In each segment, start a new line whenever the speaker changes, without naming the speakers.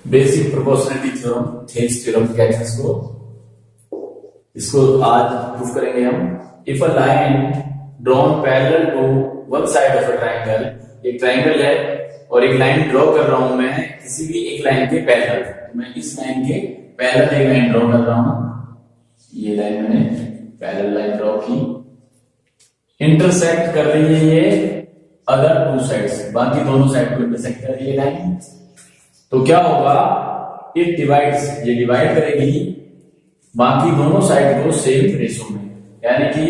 Basic proportionality theorem, Thales theorem कहते हैं इसको आज प्रूफ करेंगे हम। If a line drawn parallel to one side of a triangle, एक ट्राइंगल है और एक लाइन ड्रॉ कर रहा हूं मैं किसी भी एक लाइन के पैरेलल, मैं इस लाइन के पैरेलल एक लाइन ड्रॉ कर रहा हूं, ये लाइन मैंने पैरेलल लाइन ड्रॉ की, इंटरसेक्ट कर रही है ये अदर टू साइड्स, बाकी दोनों साइड को इंटरसेक्ट कर रही है लाइन, तो क्या होगा, इट डिवाइड्स, ये डिवाइड करेगी बाकी दोनों साइड को सेम रेशो में, यानी कि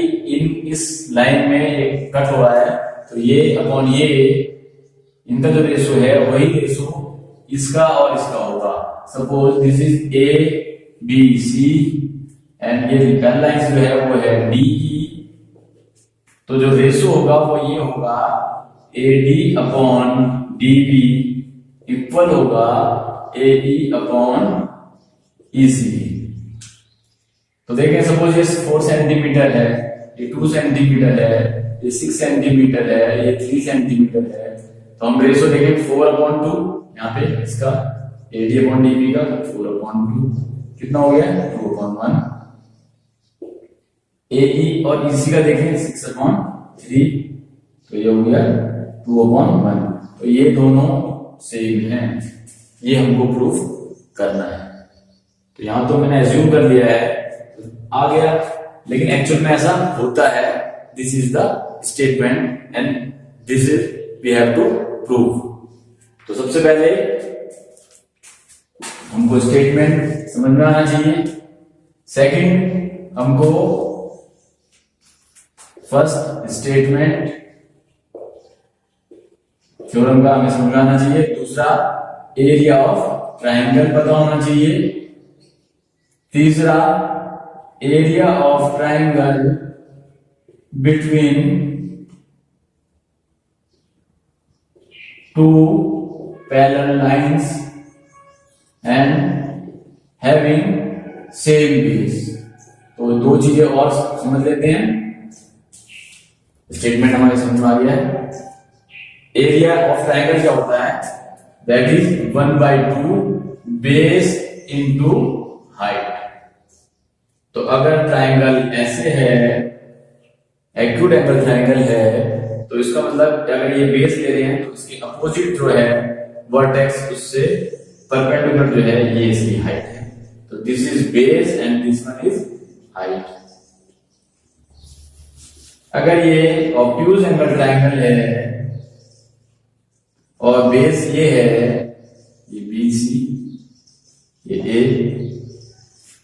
इस लाइन में ये कट हुआ है तो ये अपॉन ये इनका जो रेशो है वही रेशो इसका और इसका होगा। Suppose this is A B C and ये रिपेल लाइन जो है वो है डी ई, तो जो रेशो होगा वो ये होगा A D upon D B equal होगा ए ई अपॉन ई सी। तो देखें सपोज ये 4 सेंटीमीटर है, ये 2 सेंटीमीटर है, ये 6 सेंटीमीटर है, ये 3 सेंटीमीटर है, तो हम रेशो देखें 4/2, यहाँ पे इसका AD अपॉन DB का 4/2 कितना हो गया 2/1, AE और EC का देखें 6/3, तो ये हो गया 2/1, तो ये दोनों सेम हैं, ये हमको प्रूफ करना है। तो यहां तो मैंने एज्यूम कर लिया है आ गया, लेकिन एक्चुअल में ऐसा होता है, this is the statement and this is we have to prove. तो सबसे पहले हमको स्टेटमेंट समझ में आना चाहिए, सेकंड हमको फर्स्ट स्टेटमेंट थ्योरम का हमें समझ में आना चाहिए, दूसरा एरिया ऑफ ट्राइंगल पता होना चाहिए, तीसरा area of triangle between two parallel lines and having same base. तो दो चीजें और समझ लेते हैं, स्टेटमेंट हमारे समझ में आ गया है। एरिया ऑफ ट्राइंगल क्या होता है, that is 1/2 base into height. तो अगर ट्राइंगल ऐसे है, एक्यूट एंगल ट्राइंगल है, तो इसका मतलब अगर ये बेस ले रहे हैं तो इसके अपोजिट जो है वर्टेक्स उससे परपेंडिकुलर जो है ये इसकी हाइट है, तो this is base and this one is height. अगर ये ऑब्ट्यूज एंगल ट्राइंगल है और बेस ये है, ये बी सी, ये ए,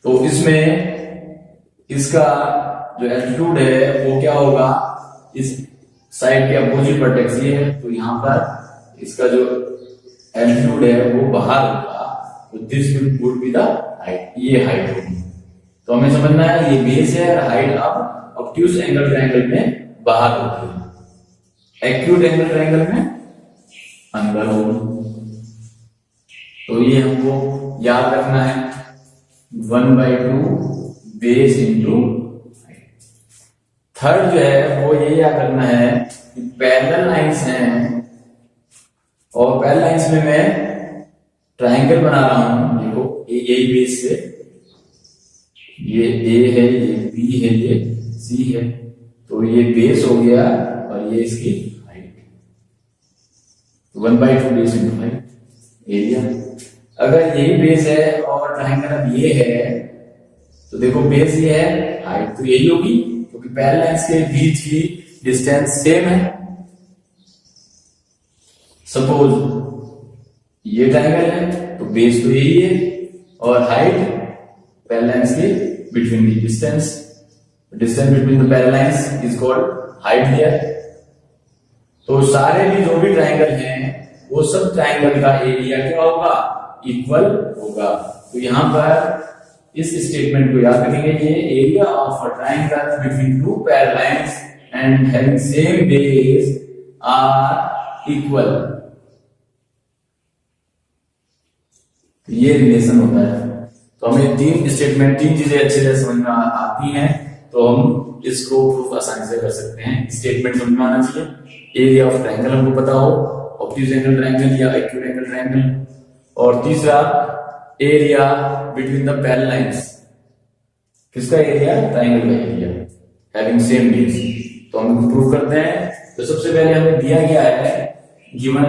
तो इसमें इसका जो एल्टीट्यूड है वो क्या होगा, इस साइड के अपोजिट वर्टेक्स ये है, तो यहां पर इसका जो एल्टीट्यूड है वो बाहर होगा, तो this would be the height, ये हाइट होगी। तो हमें समझना है ये बेस है और हाइट अब ऑब्ट्यूज एंगल ट्राइंगल में बाहर होती है, एक्यूट एंगल ट्राइंगल में अंदर होगी। तो ये हमको याद रखना है 1/2 बेस इंटू हाइट। थर्ड जो है वो ये याद रखना है कि पैरेलल लाइंस हैं और पैरेलल लाइंस में मैं ट्राइंगल बना रहा हूं, देखो यही बेस से, ये ए है, ये बी है, ये सी है, तो ये बेस हो गया और ये इसकी height, 1/2 base into height area. अगर यही बेस है और ट्राइंगल अब ये है, तो देखो बेस ये है, हाइट तो यही होगी क्योंकि पैरेलल लाइंस के बीच की डिस्टेंस सेम है। सपोज ये ट्राइंगल है तो बेस तो यही है और हाइट पैरेलल लाइंस के between the distance between the parallel lines is called height here. तो सारे भी जो भी ट्राइंगल हैं वो सब ट्राइंगल का एरिया क्या होगा, इक्वल होगा। तो यहां पर इस स्टेटमेंट को याद रखेंगे, ये area of a triangle between two parallel lines and having same base are equal, तो ये रिलेशन होता है। तो हमें तीन चीजें अच्छे से समझ में आती हैं, तो हम इसको प्रूफ आसानी से कर सकते हैं। स्टेटमेंट समझ में आना चाहिए, एरिया ऑफ ट्राइंगल हमको पता हो, ऑब्ट्यूज एंगल ट्राइंगल या एक्यूट एंगल ट्राइंगल, और तीसरा area between the parallel lines. किसका एरिया? ट्राइंगल का एरिया हैविंग सेम बेस। तो हम प्रूव करते हैं। तो सबसे पहले हमें दिया गया है given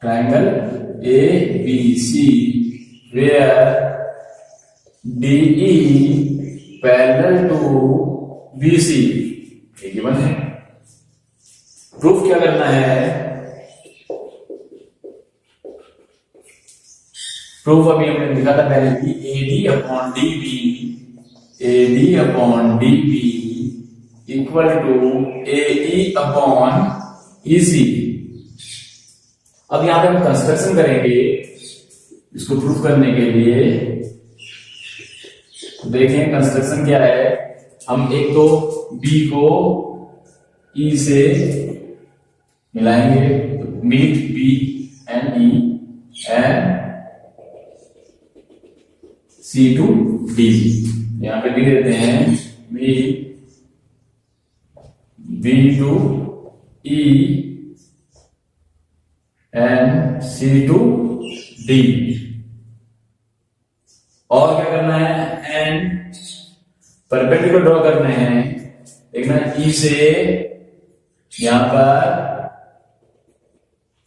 triangle ABC where DE parallel to BC, ये गिवन है। प्रूफ क्या करना है? प्रूफ अभी हमने लिखा था पहले कि AD upon DB equal to AE upon EC। अब यहां पे हम कंस्ट्रक्शन करेंगे इसको प्रूफ करने के लिए। देखें कंस्ट्रक्शन क्या है। हम एक तो B को E से मिलाएंगे, meet B and E and C to D। यहां पे लिख देते हैं meet B to E and C to D। और क्या करना है? एंड परपेंडिकुलर ड्रॉ करने हैं। देखना E से यहां पर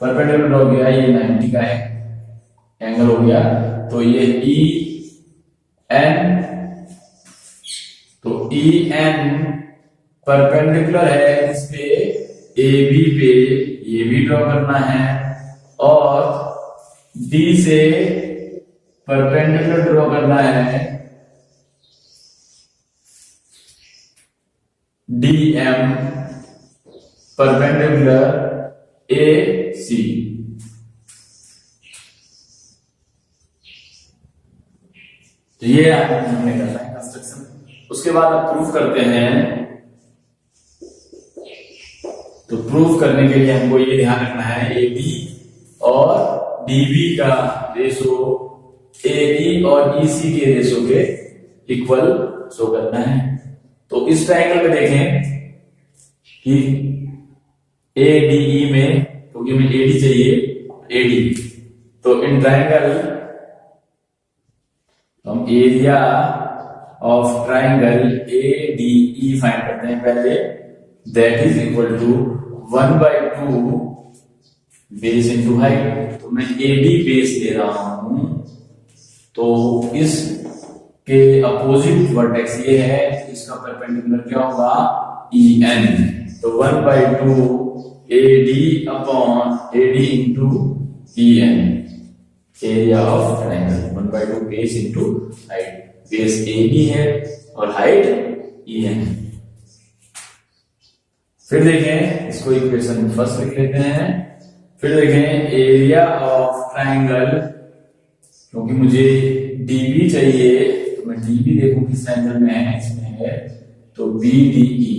परपेंडिकुलर ड्रॉ किया, ये 90 का है एंगल हो गया। तो ये EN, तो EN परपेंडिकुलर है इस पे AB पे, ये भी ड्रॉ करना है। और D से परपेंडिकुलर ड्रॉ करना है DM परपेंडिकुलर AC। तो ये हमने करना है कंस्ट्रक्शन। उसके बाद आप प्रूफ करते हैं। तो प्रूफ करने के लिए हमको ये ध्यान रखना है AB और DB का रेशो AE और EC के रेशो के इक्वल शो करना है। तो इस ट्रायंगल में देखें कि ADE में, क्योंकि हमें AD चाहिए, AD, तो इन ट्रायंगल हम area of triangle ADE find करते हैं पहले। That is equal to 1/2 base into height. तो मैं AD बेस ले रहा हूं, तो इसके अपोजिट वर्टेक्स ये है, इसका परपेंडिकुलर क्या होगा? EN। तो 1/2 AD upon AD into EN, area of triangle. 1/2 base into height. Base AB है और हाइट EN। फिर देखें इसको इक्वेशन फर्स्ट लिख लेते हैं। फिर देखें एरिया ऑफ ट्रायंगल, क्योंकि मुझे DB चाहिए तो मैं DB देखूं किस एंगल में है, इसमें है, तो BDE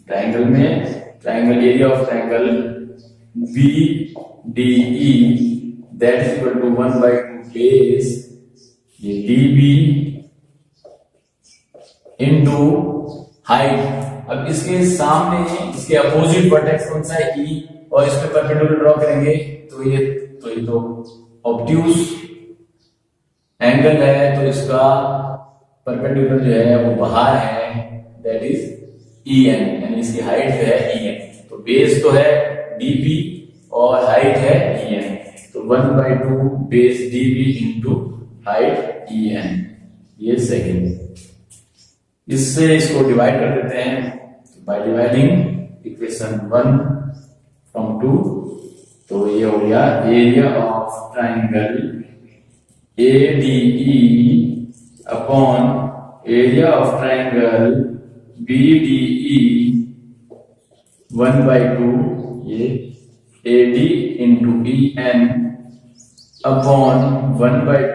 ट्रायंगल में, triangle area of triangle BDE that is equal to 1/2 base ये DB इंटू हाइट। अब इसके सामने इसके अपोजिट वर्टेक्स कौन सा है? E, और इस पे परपेंडिकुलर ड्रॉ करेंगे तो ये तो ऑब्ट्यूज एंगल है, तो इसका परपेंडिकुलर जो है वो बाहर है, दैट इज EN, यानी इसकी हाइट जो है EN। तो बेस तो है DB और हाइट है EN, तो 1/2 base DB into height EN। ये सेकेंड। इससे इसको डिवाइड कर देते हैं बाय डिवाइडिंग इक्वेशन 1 फ्रॉम 2। तो ये हो गया area of triangle ADE upon area of triangle BDE 1/2 ये AD into EN upon 1/2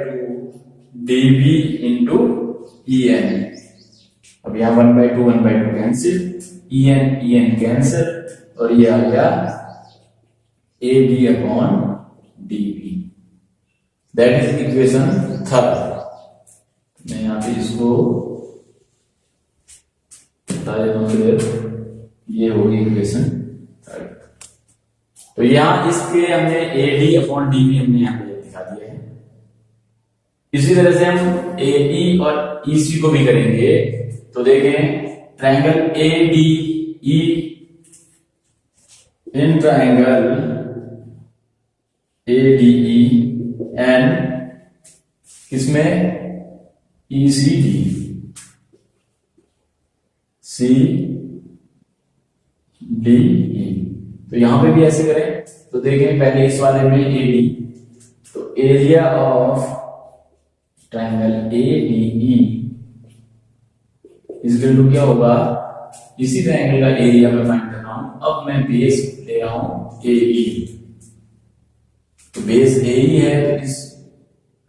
DB into EN। अब यहां 1/2 कैंसिल, EN कैंसिल, और ये आ गया AD upon DB। That is equation third. मैं यहां पे इसको बता देता हूं, ये होगी इक्वेशन थर्ड। तो यहाँ इसके हमने AD अपॉन DB हमने यहाँ पे दिखा दिया है। इसी तरह से हम AE और EC को भी करेंगे। तो देखें triangle ADE, in triangle ADE and किसमें ECD, CDE। तो यहां पे भी ऐसे करें। तो देखें पहले इस वाले में AD, तो area of triangle ADE equal to क्या होगा, इसी ट्रायंगल का एरिया मैं फाइंड कर रहा हूं। अब मैं बेस ले रहा हूं AE, तो बेस AE है, तो इस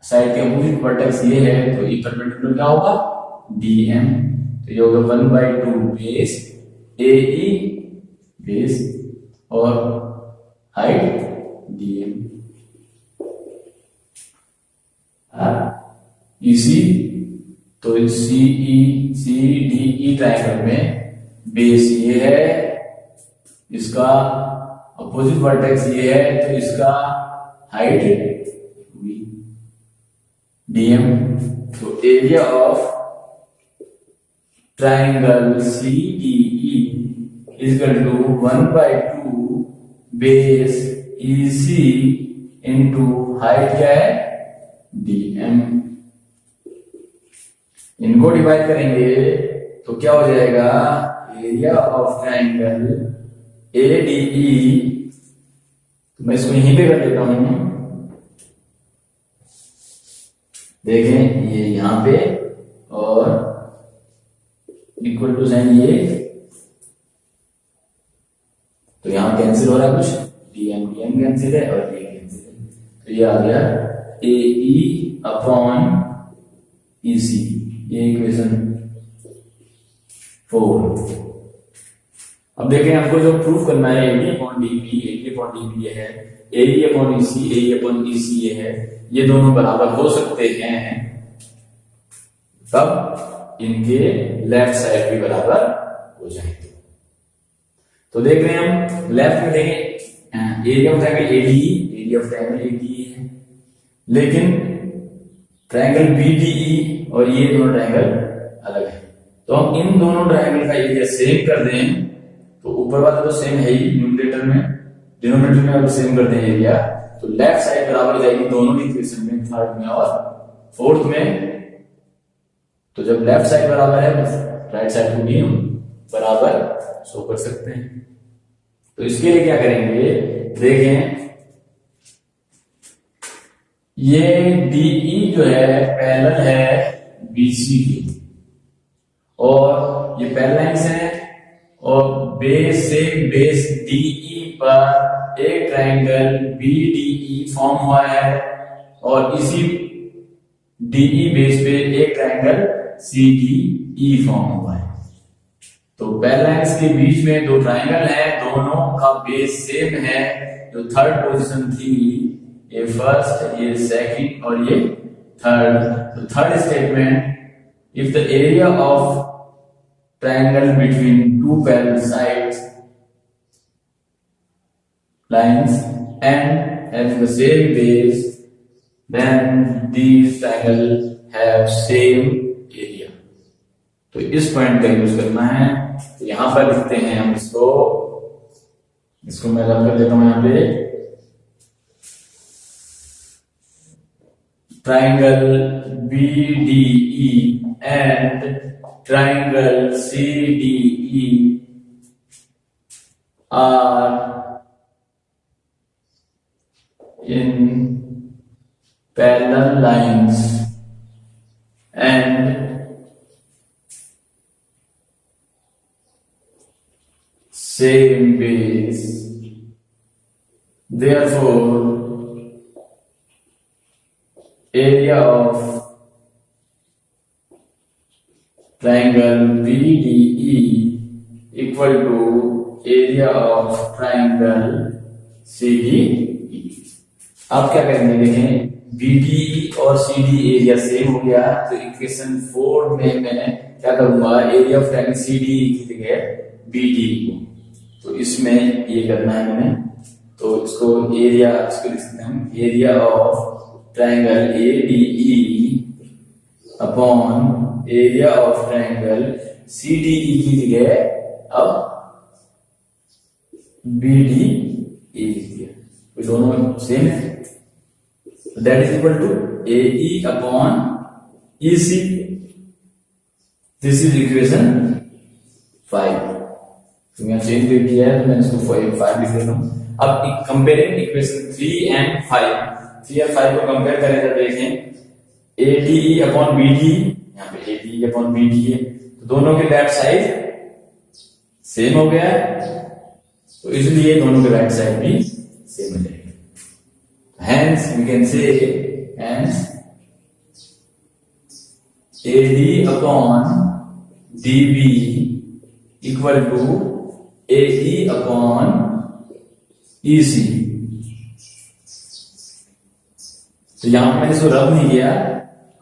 साइड के अपोजिट वर्टेक्स ये है, तो ई परपेंडिकुलर क्या होगा, DM। तो ये होगा 1/2 बेस AE बेस और हाइट DM। इसी तो CDE ट्रायंगल में बेस ये है, इसका अपोजिट वर्टेक्स ये है, तो इसका हाइट DM। तो area of triangle CDE equal to 1/2 base EC into height क्या है, DM। इनको डिवाइड करेंगे तो क्या हो जाएगा, एरिया ऑफ ट्रायंगल ADE, तो मैं इसको यहीं पे कर लेता हूं। देखें ये यहां पे और इक्वल टू साइन ये, तो यहां कैंसिल हो रहा है कुछ, DM कैंसिल है और ये कैंसिल है, तो ये आ गया AE अपॉन EC, ये इक्वेशन 4। अब देखें हमको जो प्रूफ करना है AD अपॉन DB ये है, AE अपॉन EC ये है, ये दोनों बराबर हो सकते हैं, तब इनके लेफ्ट साइड भी बराबर हो जाएंगे। तो देख रहे हैं हम लेफ्ट में देखें एरिया ऑफ ट्रायंगल ADE है, लेकिन ट्रायंगल BDE और ये दोनों ट्रायंगल अलग है। तो हम इन दोनों ट्रायंगल का एरिया सेम कर दें, तो ऊपर वाला तो सेम है ही न्यूमरेटर में, डिनोमिनेटर में अगर सेम कर दें एरिया, तो लेफ्ट साइड बराबर हो जाएगी दोनों इक्वेशन में, थर्ड में और फोर्थ में। तो जब लेफ्ट साइड बराबर है, राइट साइड को भी हम बराबर शो कर सकते हैं। तो इसके लिए क्या करेंगे, देखें ये DE जो है पैरेलल है BC की, और ये पैरेलल है, और बेस से बेस DE पर एक ट्रायंगल BDE फॉर्म हुआ है, और इसी DE बेस पे एक ट्रायंगल CDE फॉर्म हुआ है। तो पैरेलल्स के बीच में दो ट्रायंगल है, दोनों का बेस सेम है। जो थर्ड पोजीशन थी, ये फर्स्ट, ये सेकंड और ये थर्ड। तो third statement, if the area of triangle between two parallel sides lines and has the same base, then these triangles have same area। तो इस पॉइंट का यूज करना है। तो यहां पर लिखते हैं हम इसको मैं रब कर देता हूं यहां पे, triangle BDE and triangle CDE are in parallel lines and same base. Therefore, area of triangle BDE equal to area of triangle CDE। अब क्या करेंगे, देखें BDE और CD एरिया सेम हो गया, तो इक्वेशन 4 में मैं क्या करूंगा, एरिया ऑफ ट्रायंगल CDE की जगह BDE को, तो इसमें ये करना है हमें तो इसको एरिया, इसको लिख सकते हैं हम area of triangle ADE upon area of triangle CDE की जगह अब BDE लिख दिया, तो दोनों सेम है। That is equal to AE upon EC। This is equation 5। तो यहाँ चेंज कर दिया है, तो मैं इसको 5 लिख देता हूँ। अब कंपेयरिंग इक्वेशन 3 and 5, 3 और 5 को कंपेयर करें तो देखें ADE अपॉन BDE, यहाँ पे ADE अपॉन BDE है, तो दोनों के लेफ्ट साइड सेम हो गया है, तो इसलिए दोनों के राइट साइड भी सेम हो जाएगा। Hence we can say hence AD upon DB equal to AE upon EC। तो यहां पे मैंने इसको रब नहीं किया,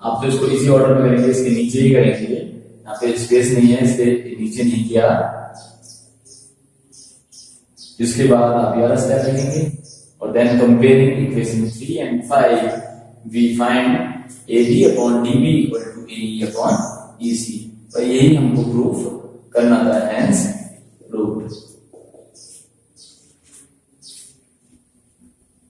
आप तो इसको इसी ऑर्डर में करेंगे, इसके नीचे ही करेंगे, यहाँ पे स्पेस नहीं है इसके नीचे नहीं किया। इसके बाद आप ये स्टेप लिखेंगे और then comparing equation 3 and 5 we find AD upon DB equal to AE upon EC। तो यही हमको प्रूफ करना था। हेंस